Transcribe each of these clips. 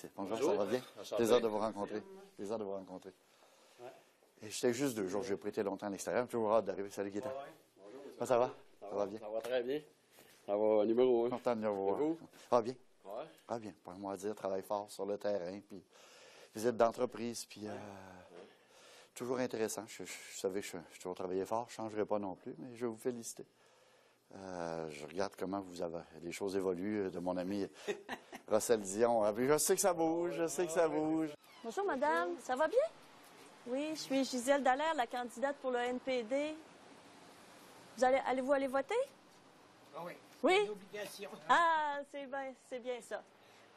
Merci. Bonjour, ça va bien? Plaisir de vous rencontrer. Plaisir de vous rencontrer. Ouais. Et j'étais juste 2 jours, j'ai pas été longtemps à l'extérieur. Toujours hâte d'arriver. Salut, Gaétan. Ouais. Ça va? Ça va bien? Ça va très bien. Ça va numéro 1. Content de venir vous voir. Vous? Ça va bien? Ouais. Ça va bien. Pas un mot à dire, travaille fort sur le terrain, puis visite d'entreprise, puis toujours intéressant. Je savais que je toujours travaillé fort, je ne changerai pas non plus, mais je vais vous féliciter. Je regarde comment les choses évoluent de mon ami Rossel Dion. Je sais que ça bouge, je sais que ça bouge. Bonjour, madame. Ça va bien? Oui, je suis Gisèle Dallaire, la candidate pour le NPD. Allez-vous aller voter? Ah oui. Oui? Une obligation. Ah, c'est bien ça.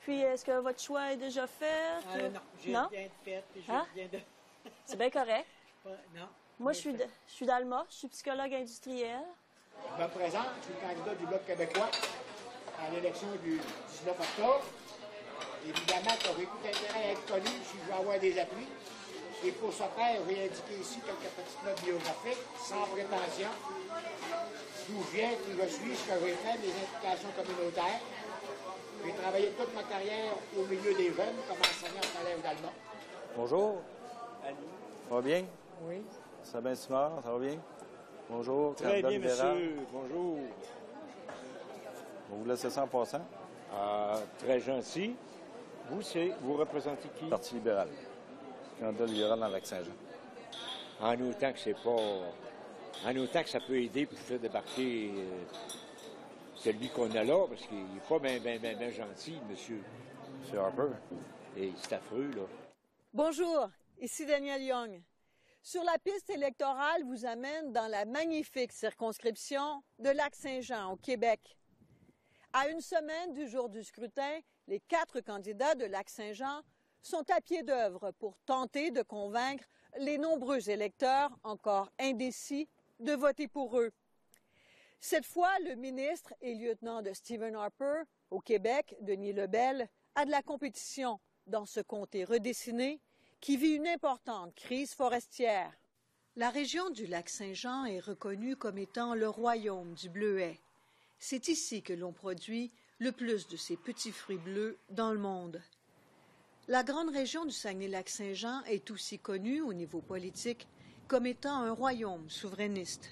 Puis, est-ce que votre choix est déjà fait? Non, j'ai bien fait, puis je viens de... C'est bien correct. Non. Moi, je suis d'Alma, je suis psychologue industriel. Je me présente, je suis le candidat du Bloc québécois à l'élection du 19 octobre. Évidemment, tu aurais tout intérêt à être connu si je veux avoir des appuis. Et pour ce faire, je vais indiquer ici quelques petites notes biographiques, sans prétention. D'où je viens, qui je suis, ce que j'ai fait, mes implications communautaires. J'ai travaillé toute ma carrière au milieu des jeunes comme enseignant au collège d'Alma. Bonjour. Ça va bien? Oui. Ça va bien, Simard? Ça va bien? Bonjour. Très bien, monsieur. Bonjour. On vous laisse ça en passant? Très gentil. Vous représentez qui? Parti libéral. Candidat libéral dans Lac-Saint-Jean. En autant que c'est pas... En autant que ça peut aider pour faire débarquer celui qu'on a là, parce qu'il n'est pas bien gentil, monsieur. Monsieur Harper. Et c'est affreux, là. Bonjour, ici Daniel Young. Sur la piste électorale vous amène dans la magnifique circonscription de Lac-Saint-Jean, au Québec. À une semaine du jour du scrutin, les 4 candidats de Lac-Saint-Jean sont à pied d'œuvre pour tenter de convaincre les nombreux électeurs encore indécis de voter pour eux. Cette fois, le ministre et lieutenant de Stephen Harper, au Québec, Denis Lebel, a de la compétition dans ce comté redessiné qui vit une importante crise forestière. La région du Lac-Saint-Jean est reconnue comme étant le royaume du bleuet. C'est ici que l'on produit le plus de ces petits fruits bleus dans le monde. La grande région du Saguenay-Lac-Saint-Jean est aussi connue au niveau politique comme étant un royaume souverainiste.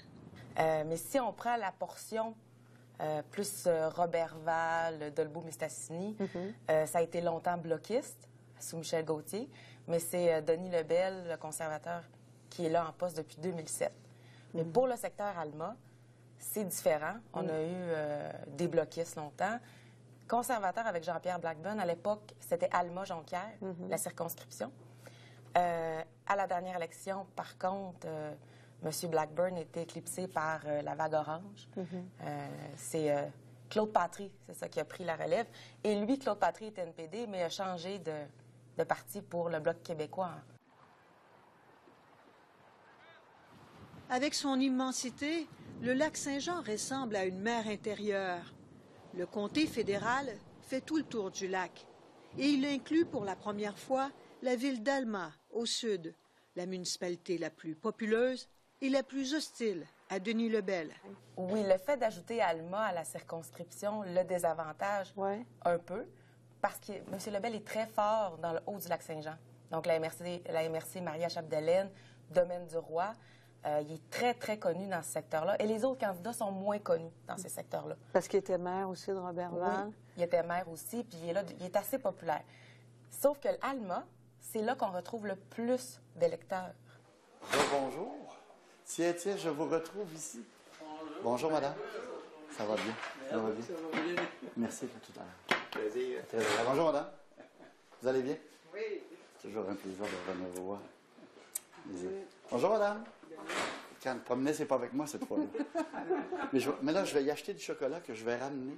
Mais si on prend la portion plus Robertval, Dolbeau-Mistassini, ça a été longtemps bloquiste sous Michel Gauthier, mais c'est Denis Lebel, le conservateur, qui est là en poste depuis 2007. Mais pour le secteur Alma, c'est différent. On a eu des bloquistes longtemps. Conservateur avec Jean-Pierre Blackburn, à l'époque, c'était Alma-Jonquière, la circonscription. À la dernière élection, par contre, M. Blackburn était éclipsé par la vague orange. C'est Claude Patry, c'est ça, qui a pris la relève. Et lui, Claude Patry était NPD, mais a changé de parti pour le Bloc québécois. Avec son immensité, le Lac-Saint-Jean ressemble à une mer intérieure. Le comté fédéral fait tout le tour du lac et il inclut pour la première fois la ville d'Alma, au sud, la municipalité la plus populeuse et la plus hostile à Denis Lebel. Oui, le fait d'ajouter Alma à la circonscription le désavantage un peu, parce que M. Lebel est très fort dans le haut du Lac-Saint-Jean. Donc la MRC Maria-Chapdelaine, Domaine du Roi, il est très, très connu dans ce secteur-là. Et les autres candidats sont moins connus dans ces secteurs-là. Parce qu'il était maire aussi de Robertval. Oui, il était maire aussi, puis il est assez populaire. Sauf que l'Alma, c'est là qu'on retrouve le plus d'électeurs. Bonjour. Tiens, je vous retrouve ici. Bonjour, madame. Ça va bien? Ça va bien? Merci pour tout à l'heure. Plaisir. Bonjour, madame. Vous allez bien? Oui. C'est toujours un plaisir de venir vous voir. Bonjour, madame. Quand promener, c'est pas avec moi cette fois-là. mais là, je vais y acheter du chocolat que je vais ramener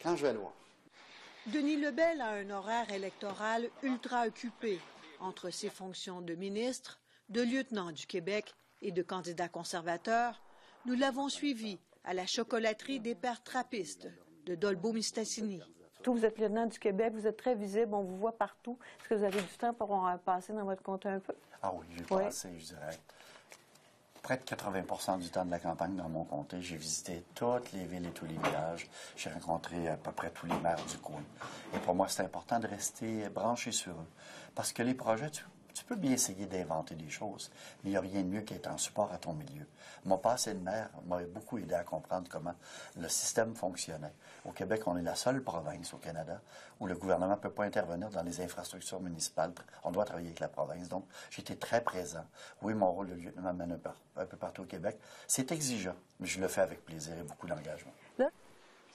quand je vais le voir. Denis Lebel a un horaire électoral ultra occupé entre ses fonctions de ministre, de lieutenant du Québec et de candidat conservateur. Nous l'avons suivi à la chocolaterie des Pères Trappistes de Dolbeau-Mistassini. Vous êtes lieutenant du Québec, vous êtes très visible, on vous voit partout. Est-ce que vous avez du temps pour passer dans votre comté un peu? Ah oui, j'ai passé, je dirais, près de 80 du temps de la campagne dans mon comté. J'ai visité toutes les villes et tous les villages. J'ai rencontré à peu près tous les maires du coin. Et pour moi, c'est important de rester branché sur eux. Parce que les projets, tu peux bien essayer d'inventer des choses, mais il n'y a rien de mieux qu'être en support à ton milieu. Mon passé de maire m'a beaucoup aidé à comprendre comment le système fonctionnait. Au Québec, on est la seule province au Canada où le gouvernement ne peut pas intervenir dans les infrastructures municipales. On doit travailler avec la province. Donc, j'étais très présent. Oui, mon rôle de lieutenant m'amène un peu partout au Québec. C'est exigeant, mais je le fais avec plaisir et beaucoup d'engagement. Là?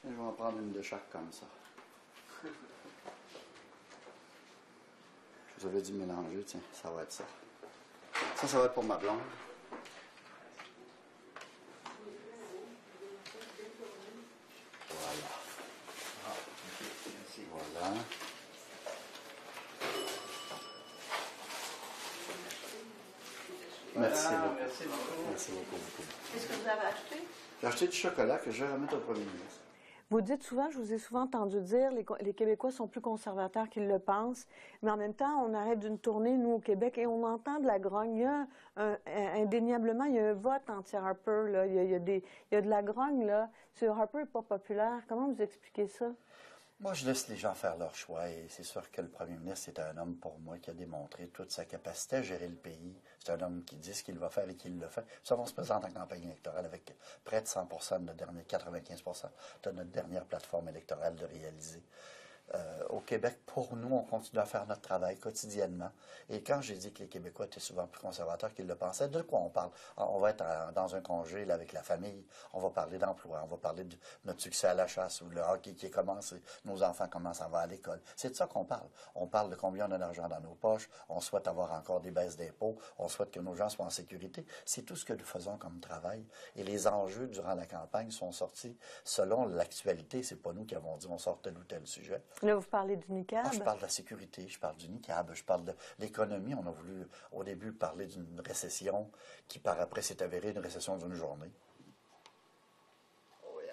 Je vais en prendre une de chaque comme ça. Je vous avais dit mélanger, tiens, ça va être ça. Ça va être pour ma blonde. Voilà. Voilà. Merci beaucoup. Merci beaucoup. Qu'est-ce que vous avez acheté? J'ai acheté du chocolat que je vais remettre au premier ministre. Vous dites souvent, je vous ai souvent entendu dire, les Québécois sont plus conservateurs qu'ils le pensent, mais en même temps, on arrête d'une tournée, nous, au Québec, et on entend de la grogne. Il y a indéniablement, il y a un vote anti-Harper, là. Il y a de la grogne, là. Harper n'est pas populaire. Comment vous expliquez ça? Moi, je laisse les gens faire leur choix et c'est sûr que le premier ministre est un homme, pour moi, qui a démontré toute sa capacité à gérer le pays. C'est un homme qui dit ce qu'il va faire et qui le fait. Ça, on se présente en campagne électorale avec près de 100 de notre dernier, 95 de notre dernière plateforme électorale de réaliser. Au Québec, pour nous, on continue à faire notre travail quotidiennement. Et quand j'ai dit que les Québécois étaient souvent plus conservateurs qu'ils le pensaient, de quoi on parle? On va être dans un congé là, avec la famille, on va parler d'emploi, on va parler de notre succès à la chasse ou le hockey qui est commencé, nos enfants commencent à aller à l'école. C'est de ça qu'on parle. On parle de combien on a d'argent dans nos poches, on souhaite avoir encore des baisses d'impôts, on souhaite que nos gens soient en sécurité. C'est tout ce que nous faisons comme travail. Et les enjeux durant la campagne sont sortis selon l'actualité. C'est pas nous qui avons dit on sort tel ou tel sujet. Là, vous parlez du NICAB. Je parle de la sécurité, je parle du NICAB, je parle de l'économie. On a voulu, au début, parler d'une récession qui, par après, s'est avérée une récession d'une journée. Oh yeah.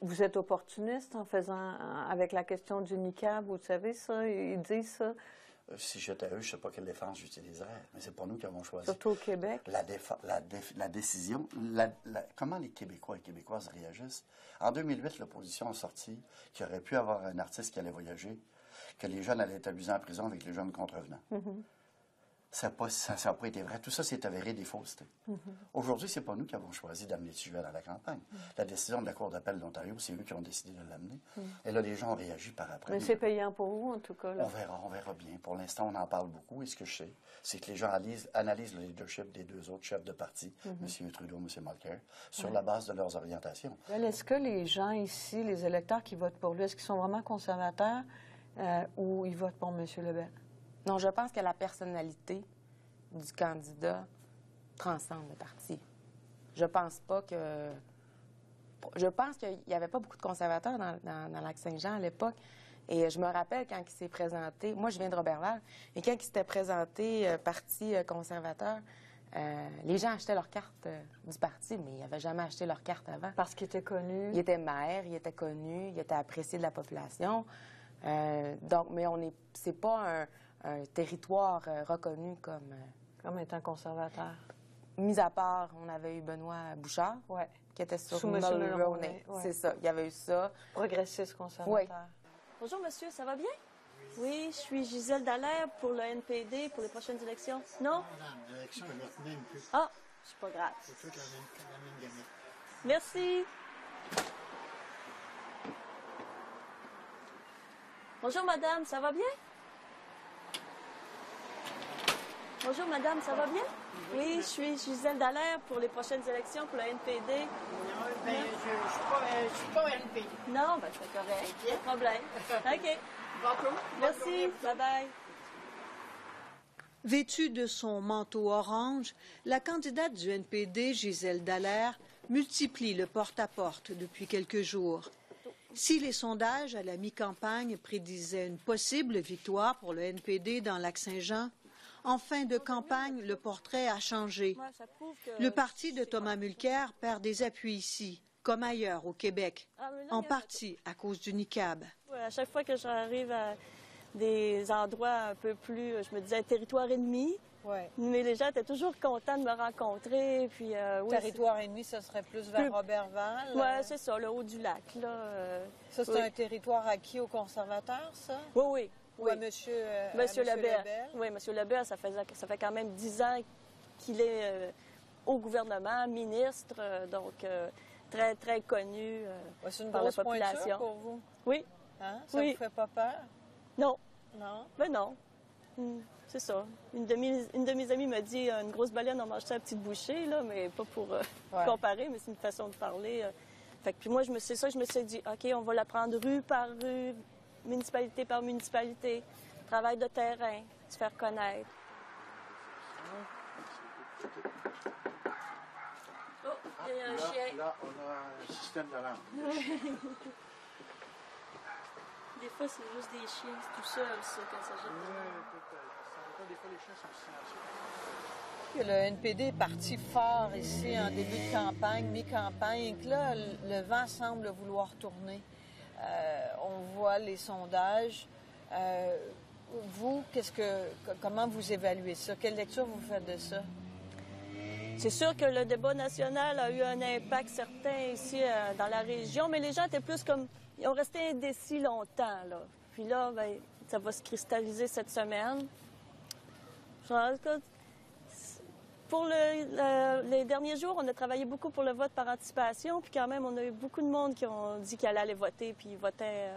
Vous êtes opportuniste en faisant, avec la question du NICAB, vous savez ça, ils disent ça. Si j'étais eux, je ne sais pas quelle défense j'utiliserais, mais c'est pas nous qui avons choisi. Surtout au Québec. La décision, comment les Québécois et Québécoises réagissent. En 2008, l'opposition a sorti qu'il aurait pu avoir un artiste qui allait voyager, que les jeunes allaient être abusés en prison avec les jeunes contrevenants. Mm-hmm. Ça n'a pas été vrai. Tout ça s'est avéré des faussetés. Mm-hmm. Aujourd'hui, ce n'est pas nous qui avons choisi d'amener le sujet dans la campagne. Mm-hmm. La décision de la Cour d'appel de l'Ontario, c'est eux qui ont décidé de l'amener. Mm-hmm. Et là, les gens ont réagi par après. Mais c'est payant pour vous, en tout cas. Là. On verra bien. Pour l'instant, on en parle beaucoup. Et ce que je sais, c'est que les gens analysent le leadership des deux autres chefs de parti, M. Trudeau, M. Mulcair, sur la base de leurs orientations. Est-ce que les gens ici, les électeurs qui votent pour lui, est-ce qu'ils sont vraiment conservateurs ou ils votent pour M. Lebel? Non, je pense que la personnalité du candidat transcende le parti. Je pense pas que... Je pense qu'il n'y avait pas beaucoup de conservateurs dans Lac-Saint-Jean à l'époque. Et je me rappelle quand il s'est présenté... Moi, je viens de Roberval. Et quand il s'était présenté Parti conservateur, les gens achetaient leur carte du parti, mais ils n'avaient jamais acheté leur carte avant. Parce qu'il était connu. Il était maire, il était connu, il était apprécié de la population. Donc, mais c'est pas un territoire reconnu comme étant conservateur. Mis à part, on avait eu Benoît Bouchard, qui était sur Mulroney. Ouais. C'est ça, il y avait eu ça. Progressiste conservateur. Oui. Bonjour, monsieur, ça va bien? Oui, je suis Gisèle Dallaire pour le NPD pour les prochaines élections. Non? Madame, l'élection est notre même plus. Ah, c'est pas grave. C'est toute la même gamette. Merci. Bonjour, madame, ça va bien? Bonjour, madame, ça va bien? Oui, je suis Gisèle Dallaire pour les prochaines élections pour le NPD. Non, ben, je suis pas NPD. Non, ben c'est correct. Pas de problème. OK. Bonjour. Merci. Bye-bye. Vêtue de son manteau orange, la candidate du NPD, Gisèle Dallaire, multiplie le porte-à-porte depuis quelques jours. Si les sondages à la mi-campagne prédisaient une possible victoire pour le NPD dans Lac-Saint-Jean, en fin de campagne, le portrait a changé. Le parti de Thomas Mulcair perd des appuis ici, comme ailleurs au Québec, en partie à cause du NICAB. À chaque fois que j'arrive des endroits un peu plus, je me disais, un territoire ennemi. Ouais. Mais les gens étaient toujours contents de me rencontrer. Puis, oui, Territoire ennemi, ce serait plus vers Robertval? Oui, c'est ça, le haut du lac. Là, ça, c'est oui. un territoire acquis aux conservateurs, ça? Oui, oui. Ou oui. à Monsieur Lebel. Oui, M. Lebel, ça fait quand même 10 ans qu'il est au gouvernement, ministre, donc très, très connu c'est une par la grosse pointure population. pour vous? Oui. Hein? Ça Oui. vous fait pas peur? Non. Non? Ben non. C'est ça. Une de mes amies m'a dit une grosse baleine, on mange ça à petite bouchée, là, mais pas pour comparer, mais c'est une façon de parler. Fait que, puis moi, je me suis dit, OK, on va la prendre rue par rue, municipalité par municipalité, travail de terrain, se faire connaître. Oh, il y a un chien. Là, on a un système d'alarme. Des fois, c'est juste des chiens, c'est tout seul, ça, quand ça jette. Des fois, les chiens sont silencieux. Le NPD est parti fort ici en début de campagne, mi-campagne, et que là, le vent semble vouloir tourner. On voit les sondages. Vous, comment vous évaluez ça? Quelle lecture vous faites de ça? C'est sûr que le débat national a eu un impact certain ici dans la région, mais les gens étaient plus comme... Ils ont resté indécis longtemps, là. Puis là, bien, ça va se cristalliser cette semaine. Pour les derniers jours, on a travaillé beaucoup pour le vote par anticipation, puis quand même, on a eu beaucoup de monde qui ont dit qu'ils allaient aller voter, puis ils votaient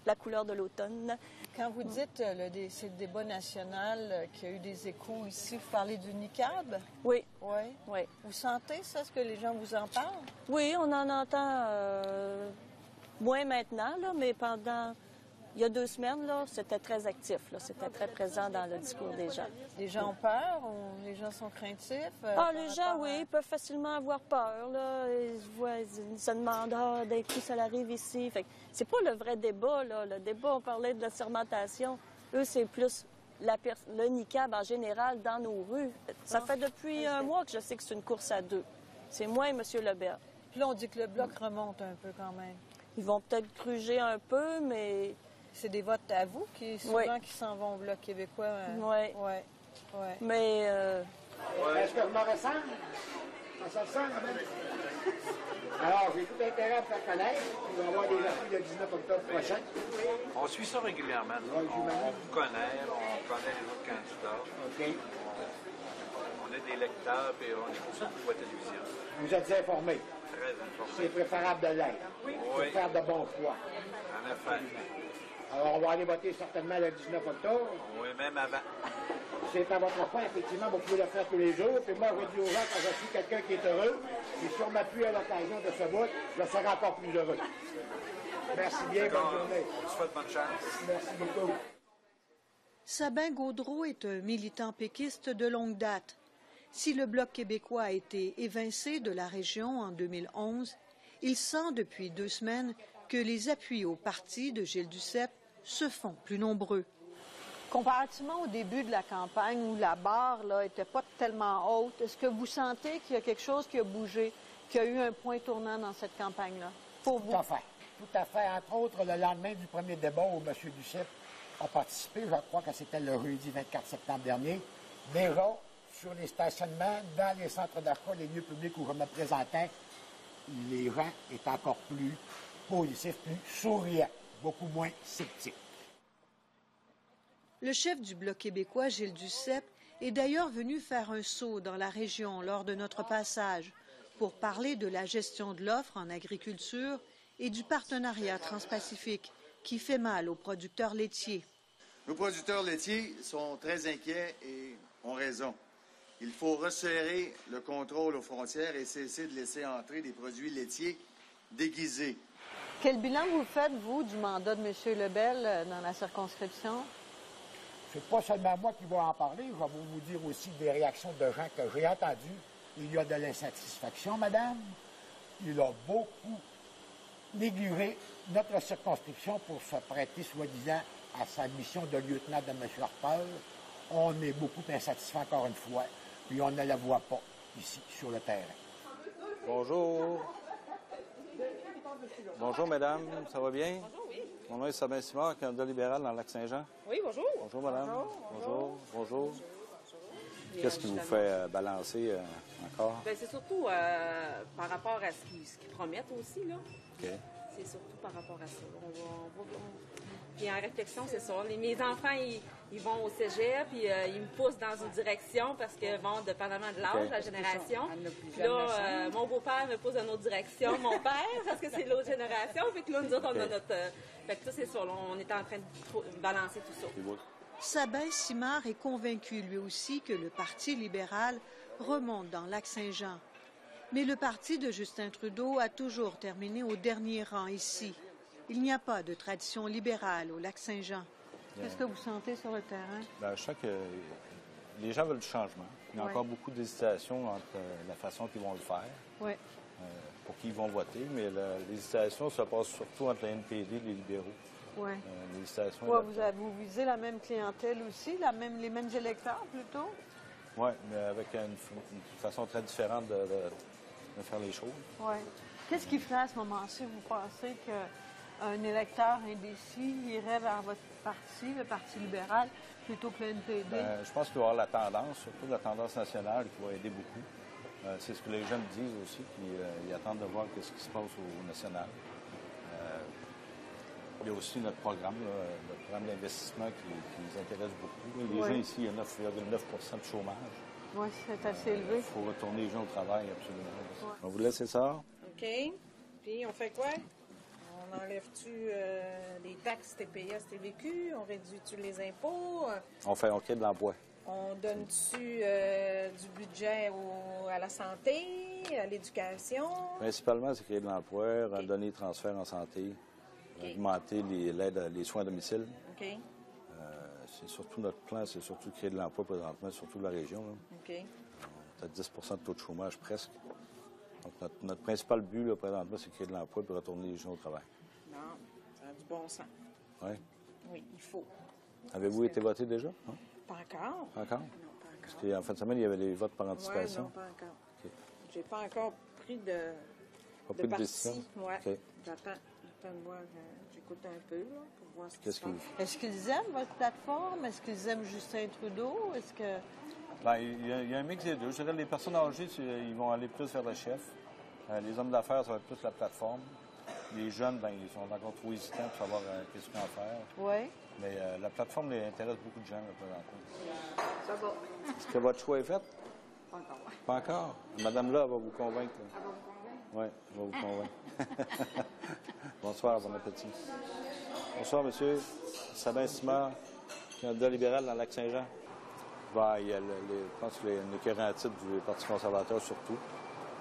la couleur de l'automne. Quand vous dites c'est le débat national qui a eu des échos ici, vous parlez du NICAB? Oui. Oui. Oui. Vous sentez ça? Est-ce que les gens vous en parlent? Oui, on en entend moins maintenant, là, mais il y a 2 semaines, là, c'était très actif. Là, c'était très présent dans le discours des gens. Les gens ont peur? Les gens sont craintifs? Les gens, oui, peuvent facilement avoir peur. Là. Ils se demandent, d'un coup, ça arrive ici. Fait que c'est pas le vrai débat. Là. Le débat, on parlait de la sermentation. Eux, c'est plus le NICAB en général dans nos rues. Ça fait depuis un mois que je sais que c'est une course à 2. C'est moi et M. Lebel. Puis là, on dit que le Bloc remonte un peu quand même. Ils vont peut-être gruger un peu, mais... C'est des votes à vous qui s'en vont au Bloc québécois. Oui. Oui. Mais... Est-ce que je me ressemble? Ça se sent, madame? Alors, j'ai tout intérêt à me faire connaître. On va avoir des appuis le 19 octobre prochain. On suit ça régulièrement. On vous connaît, on connaît les autres candidats. OK. On est des lecteurs et on écoute ça pour la télévision. Vous êtes informés. Très informés. C'est préférable de l'être. Oui. Pour faire de bon choix. En effet. Alors, on va aller voter certainement le 19 octobre. Oui, même avant. C'est à votre choix, effectivement, vous pouvez le faire tous les jours. Puis moi, je dis aux gens, quand je suis quelqu'un qui est heureux, et si on m'appuie à l'occasion de ce vote, je serai encore plus heureux. Merci bien, bonne journée. On se souhaite bonne chance. Merci beaucoup. Sabin Gaudreault est un militant péquiste de longue date. Si le Bloc québécois a été évincé de la région en 2011, il sent depuis 2 semaines que les appuis au parti de Gilles Duceppe se font plus nombreux. Comparativement au début de la campagne où la barre n'était pas tellement haute, est-ce que vous sentez qu'il y a quelque chose qui a bougé, qu'il y a eu un point tournant dans cette campagne-là? Pour vous? Tout à fait. Tout à fait. Entre autres, le lendemain du premier débat où M. Duceppe a participé, je crois que c'était le jeudi 24 septembre dernier, déjà sur les stationnements, dans les centres d'achat, les lieux publics où je me présentais, les gens étaient encore plus positifs, plus souriants, beaucoup moins sceptiques. Le chef du Bloc québécois, Gilles Duceppe, est d'ailleurs venu faire un saut dans la région lors de notre passage pour parler de la gestion de l'offre en agriculture et du partenariat transpacifique qui fait mal aux producteurs laitiers. Nos producteurs laitiers sont très inquiets et ont raison. Il faut resserrer le contrôle aux frontières et cesser de laisser entrer des produits laitiers déguisés. Quel bilan vous faites, vous, du mandat de M. Lebel dans la circonscription? C'est pas seulement moi qui vais en parler, je vais vous dire aussi des réactions de gens que j'ai entendues. Il y a de l'insatisfaction, madame. Il a beaucoup négligé notre circonscription pour se prêter, soi-disant, à sa mission de lieutenant de M. Harper. On est beaucoup insatisfait encore une fois, puis on ne la voit pas ici, sur le terrain. Bonjour. Bonjour, mesdames. Ça va bien? Bonjour, oui. Mon nom est Sabin Simard, candidat libéral dans le Lac-Saint-Jean. Oui, bonjour. Bonjour, madame. Bonjour. Qu'est-ce qui vous fait balancer encore? Bien, c'est surtout par rapport à ce qu'ils promettent aussi, là. OK. C'est surtout par rapport à ça. Puis en réflexion, c'est ça. Mes enfants, ils vont au cégep, puis ils me poussent dans une direction parce que, bon, dépendamment de l'âge, la génération. Là, mon beau-père me pousse dans une autre direction, mon père, parce que c'est l'autre génération. Fait que là, nous autres, on a notre... Fait que ça, c'est ça. Là, on est en train de balancer tout ça. Sabin Simard est convaincu, lui aussi, que le Parti libéral remonte dans Lac-Saint-Jean. Mais le parti de Justin Trudeau a toujours terminé au dernier rang ici. Il n'y a pas de tradition libérale au Lac-Saint-Jean. Qu'est-ce que vous sentez sur le terrain? Bien, je sens que les gens veulent du changement. Il y a encore beaucoup d'hésitations entre la façon qu'ils vont le faire, pour qui ils vont voter, mais l'hésitation se passe surtout entre la NPD et les libéraux. Oui. L'hésitation vous visez la même clientèle aussi, les mêmes électeurs plutôt? Oui, mais avec une façon très différente de faire les choses. Oui. Qu'est-ce qui ferait à ce moment-ci, vous pensez, qu'un électeur indécis irait vers votre parti, le Parti libéral, plutôt que le NPD? Bien, je pense qu'il va y avoir la tendance, surtout la tendance nationale, qui va aider beaucoup. C'est ce que les jeunes disent aussi, puis ils attendent de voir ce qui se passe au national. Il y a aussi notre programme, le programme d'investissement qui nous intéresse beaucoup. Les gens ici, il y a 9,9 % de chômage. Oui, c'est assez élevé. Il faut retourner les gens au travail, absolument. Ouais. On vous laisse ça? OK. Puis, on fait quoi? On enlève-tu les taxes TPS, TVQ? On réduit-tu les impôts? On crée de l'emploi. On donne-tu du budget à la santé, à l'éducation? Principalement, c'est créer de l'emploi, donner des transferts en santé, augmenter les soins à domicile. OK. C'est surtout notre plan, c'est surtout créer de l'emploi présentement, surtout la région. Là. OK. On a 10 % de taux de chômage presque. Donc, notre principal but, là, présentement, c'est de créer de l'emploi et retourner les gens au travail. Non, ça a du bon sens. Oui? Oui, il faut. Avez-vous été voté déjà? Hein? Pas encore. Pas encore? Non, pas encore. Parce qu'en fin de semaine, il y avait les votes par anticipation. Oui, non, pas encore. Okay. J'ai pas encore pris de Pas de décision? Oui. Okay. J'attends de voir, j'écoute un peu, là, pour voir ce qui se passe. Est-ce qu'ils aiment votre plateforme? Est-ce qu'ils aiment Justin Trudeau? Est-ce que... Bien, il y a un mix des deux. Je dirais que les personnes âgées, ils vont aller plus vers le chef. Les hommes d'affaires, ça va être plus la plateforme. Les jeunes, bien, ils sont encore trop hésitants pour savoir qu'est-ce qu'ils vont faire. Oui. Mais la plateforme les intéresse beaucoup de gens, là, présentement. Ça va. Est-ce que votre choix est fait? Pas encore. Pas encore? Madame-là, elle va vous convaincre. Elle va vous convaincre? Oui, elle va vous convaincre. Bonsoir, bon appétit. Bonsoir, monsieur. Sabin Simard, candidat libéral dans le Lac-Saint-Jean. Ben, il y a je pense qu'il y a une écœurant titre du Parti conservateur surtout.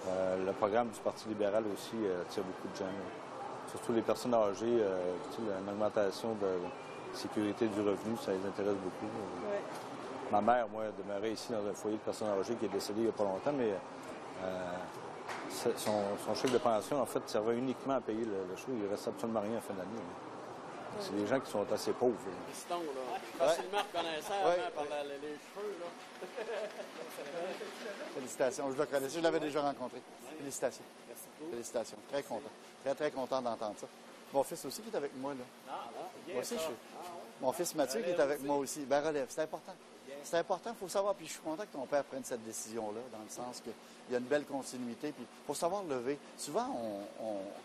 Le programme du Parti libéral aussi attire beaucoup de gens. Là. Surtout les personnes âgées, une augmentation de sécurité du revenu, ça les intéresse beaucoup. Oui. Ma mère, moi, demeurait ici dans un foyer de personnes âgées qui est décédée il n'y a pas longtemps, mais son chèque de pension, en fait, servait uniquement à payer le show. Il ne reste absolument rien à la fin de l'année. C'est des gens qui sont assez pauvres. Piston, là. Facilement reconnaissable par les cheveux, là. Félicitations. Je le connaissais, je l'avais déjà rencontré. Félicitations. Merci beaucoup. Félicitations. Très content. Très, très content d'entendre ça. Mon fils aussi qui est avec moi, là. Moi aussi, Mon fils Mathieu qui est avec moi aussi. Ben, relève. C'est important. C'est important, il faut savoir. Puis je suis content que ton père prenne cette décision-là, dans le sens qu'il y a une belle continuité. Puis il faut savoir lever. Souvent,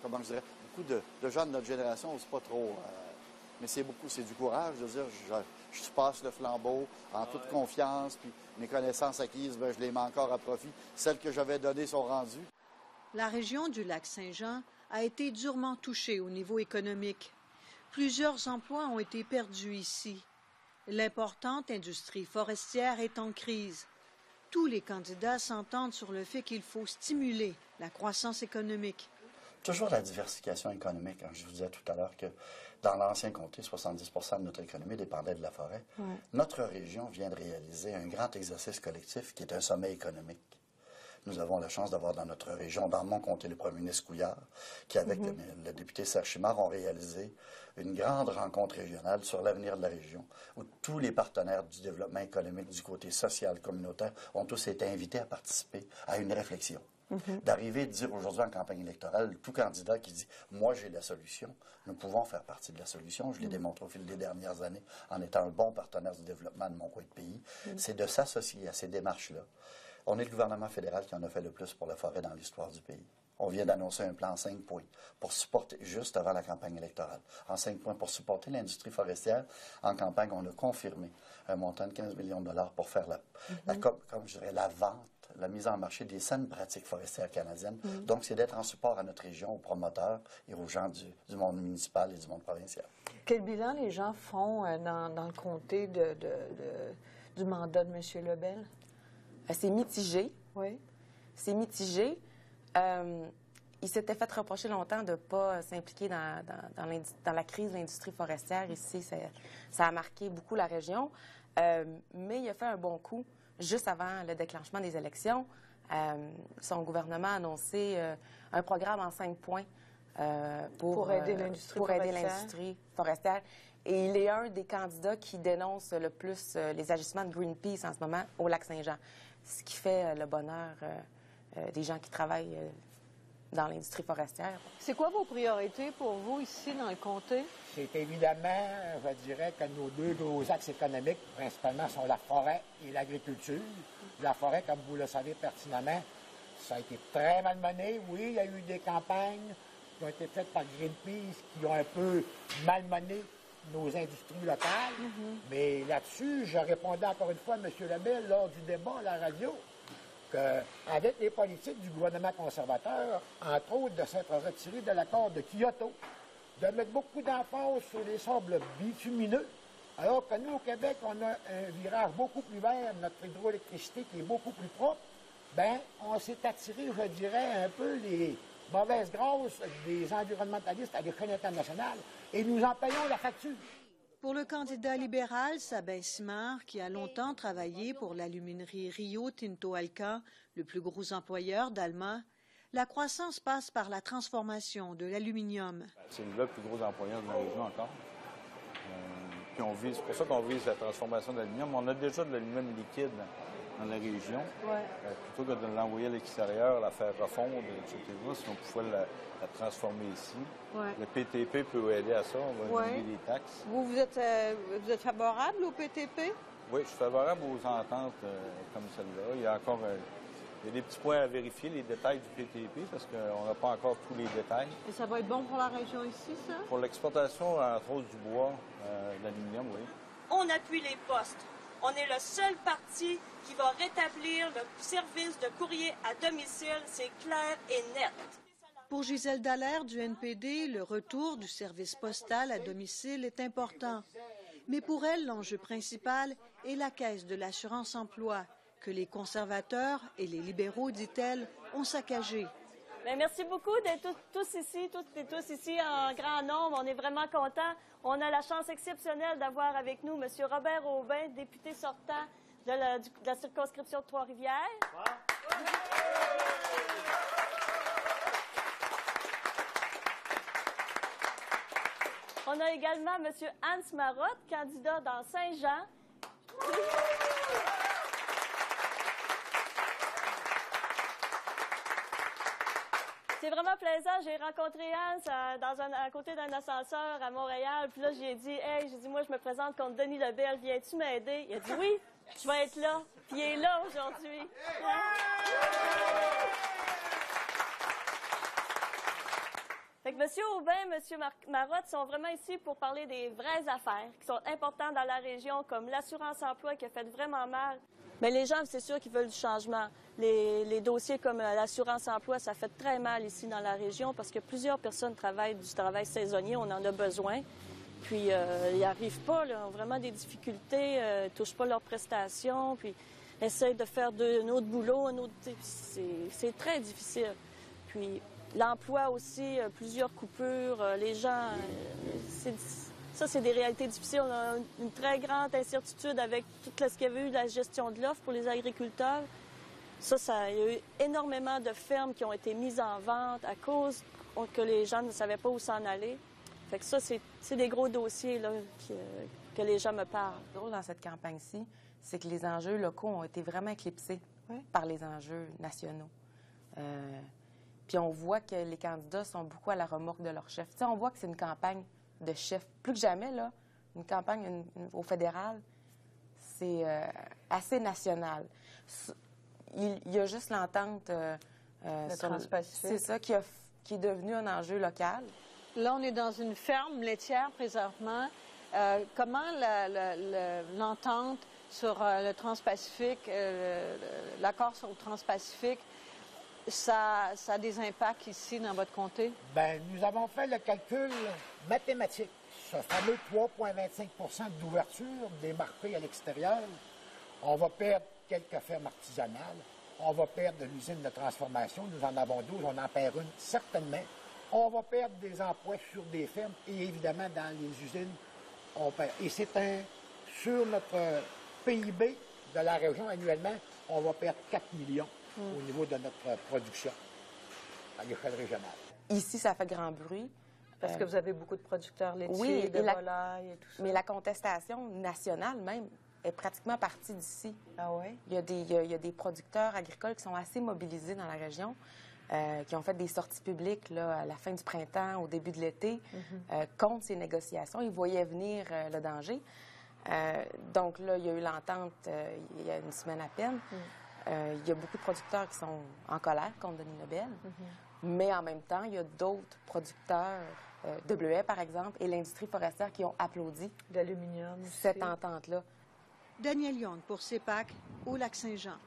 comment je dirais, beaucoup de gens de notre génération n'osent pas trop. Mais c'est du courage de dire je passe le flambeau en toute confiance, puis mes connaissances acquises, ben, je les mets encore à profit. Celles que j'avais données sont rendues. La région du Lac-Saint-Jean a été durement touchée au niveau économique. Plusieurs emplois ont été perdus ici. L'importante industrie forestière est en crise. Tous les candidats s'entendent sur le fait qu'il faut stimuler la croissance économique. Toujours la diversification économique. Je vous disais tout à l'heure que dans l'ancien comté, 70 % de notre économie dépendait de la forêt. Ouais. Notre région vient de réaliser un grand exercice collectif qui est un sommet économique. Nous avons la chance d'avoir dans notre région, dans mon comté, le premier ministre Couillard, qui, avec le député Serge Chimard, ont réalisé une grande rencontre régionale sur l'avenir de la région, où tous les partenaires du développement économique du côté social, communautaire, ont tous été invités à participer à une réflexion. D'arriver et de dire aujourd'hui en campagne électorale, tout candidat qui dit « moi j'ai la solution », nous pouvons faire partie de la solution. Je l'ai démontré au fil des dernières années en étant un bon partenaire du développement de mon coin de pays. C'est de s'associer à ces démarches-là. On est le gouvernement fédéral qui en a fait le plus pour la forêt dans l'histoire du pays. On vient d'annoncer un plan en 5 points pour supporter, juste avant la campagne électorale, en 5 points pour supporter l'industrie forestière. En campagne, on a confirmé un montant de 15 millions de dollars pour faire comme je dirais, la vente, la mise en marché des saines pratiques forestières canadiennes. Donc, c'est d'être en support à notre région, aux promoteurs et aux gens du monde municipal et du monde provincial. Quel bilan les gens font dans le comté du mandat de M. Lebel? C'est mitigé. Oui. C'est mitigé. Il s'était fait reprocher longtemps de ne pas s'impliquer dans la crise de l'industrie forestière. Ici, ça a marqué beaucoup la région. Mais il a fait un bon coup juste avant le déclenchement des élections. Son gouvernement a annoncé un programme en 5 points pour aider l'industrie forestière. Et il est un des candidats qui dénonce le plus les agissements de Greenpeace en ce moment au Lac-Saint-Jean, ce qui fait le bonheur des gens qui travaillent dans l'industrie forestière. C'est quoi vos priorités pour vous ici dans le comté? C'est évidemment, je dirais que nos deux gros axes économiques, principalement, sont la forêt et l'agriculture. La forêt, comme vous le savez pertinemment, ça a été très malmené. Oui, il y a eu des campagnes qui ont été faites par Greenpeace qui ont un peu malmené nos industries locales. Mais là-dessus, je répondais encore une fois à M. Lebel lors du débat à la radio qu'avec les politiques du gouvernement conservateur, entre autres de s'être retiré de l'accord de Kyoto, de mettre beaucoup d'emphase sur les sables bitumineux, alors que nous, au Québec, on a un virage beaucoup plus vert, notre hydroélectricité qui est beaucoup plus propre, bien, on s'est attiré, je dirais, un peu les mauvaises grâces des environnementalistes à l'échelle internationale, et nous en payons la facture. Pour le candidat libéral, Sabin Simard, qui a longtemps travaillé pour l'aluminerie Rio Tinto Alcan, le plus gros employeur d'Alma, la croissance passe par la transformation de l'aluminium. C'est le plus gros employeur de la région encore. Puis c'est pour ça qu'on vise la transformation de l'aluminium. On a déjà de l'aluminium liquide dans la région. Plutôt que de l'envoyer à l'extérieur, la faire refondre, etc., si on pouvait la transformer ici. Le PTP peut aider à ça. On va diminuer les taxes. Vous êtes favorable au PTP? Oui, je suis favorable aux ententes comme celle-là. Il y a encore des petits points à vérifier, les détails du PTP, parce qu'on n'a pas encore tous les détails. Et ça va être bon pour la région ici, ça? Pour l'exportation, entre autres, du bois, de l'aluminium, oui. On appuie les postes. On est le seul parti qui va rétablir le service de courrier à domicile. C'est clair et net. Pour Gisèle Dallaire du NPD, le retour du service postal à domicile est important. Mais pour elle, l'enjeu principal est la caisse de l'assurance-emploi, que les conservateurs et les libéraux, dit-elle, ont saccagé. Bien, merci beaucoup d'être tous ici en grand nombre. On est vraiment contents. On a la chance exceptionnelle d'avoir avec nous M. Robert Aubin, député sortant de la circonscription de Trois-Rivières. On a également M. Hans Marotte, candidat dans Saint-Jean. C'est vraiment plaisant. J'ai rencontré Hans à côté d'un ascenseur à Montréal. Puis là, j'ai dit, moi, je me présente contre Denis Lebel. Viens-tu m'aider? Il a dit oui, je vais être là. Puis il est là aujourd'hui. Fait que M. Aubin, M. Marotte sont vraiment ici pour parler des vraies affaires qui sont importantes dans la région, comme l'assurance-emploi qui a fait vraiment mal. Mais les gens, c'est sûr qu'ils veulent du changement. Les dossiers comme l'assurance-emploi, ça fait très mal ici dans la région parce que plusieurs personnes travaillent du travail saisonnier, on en a besoin. Puis, ils n'y arrivent pas, là, ont vraiment des difficultés, ne touchent pas leurs prestations, puis essayent de faire un autre boulot, c'est très difficile. Puis, l'emploi aussi, plusieurs coupures, les gens, ça, c'est des réalités difficiles. On a une très grande incertitude avec tout ce qu'il y avait eu de la gestion de l'offre pour les agriculteurs. Il y a eu énormément de fermes qui ont été mises en vente à cause que les gens ne savaient pas où s'en aller. Fait que ça, c'est des gros dossiers là, que les gens me parlent. Ce qui est drôle dans cette campagne-ci, c'est que les enjeux locaux ont été vraiment éclipsés par les enjeux nationaux. Puis on voit que les candidats sont beaucoup à la remorque de leur chef. Tu sais, on voit que c'est une campagne de chef. Plus que jamais, là, une campagne au fédéral, c'est assez national. Il y a juste l'entente le Transpacifique. C'est ça qui est devenu un enjeu local. Là, on est dans une ferme laitière présentement. Comment l'entente sur le Transpacifique, l'accord sur le Transpacifique, ça a des impacts ici dans votre comté? Bien, nous avons fait le calcul mathématique. Ce fameux 3,25 d'ouverture des marchés à l'extérieur, on va perdre quelques fermes artisanales, on va perdre l'usine de transformation, nous en avons 12, on en perd une certainement. On va perdre des emplois sur des fermes et évidemment dans les usines, on perd. Et c'est sur notre PIB de la région annuellement, on va perdre 4 millions au niveau de notre production à l'échelle régionale. Ici, ça fait grand bruit. Parce que vous avez beaucoup de producteurs laitiers, oui, de volailles et tout ça. Mais la contestation nationale même est pratiquement partie d'ici. Ah oui? Il y a des producteurs agricoles qui sont assez mobilisés dans la région, qui ont fait des sorties publiques là, à la fin du printemps, au début de l'été, contre ces négociations. Ils voyaient venir le danger. Donc là, il y a eu l'entente il y a une semaine à peine. Il y a beaucoup de producteurs qui sont en colère contre Denis Lebel. Mais en même temps, il y a d'autres producteurs de bleuets, par exemple, et l'industrie forestière qui ont applaudi d'aluminium cette entente-là. Danielle Young pour CEPAC au Lac-Saint-Jean.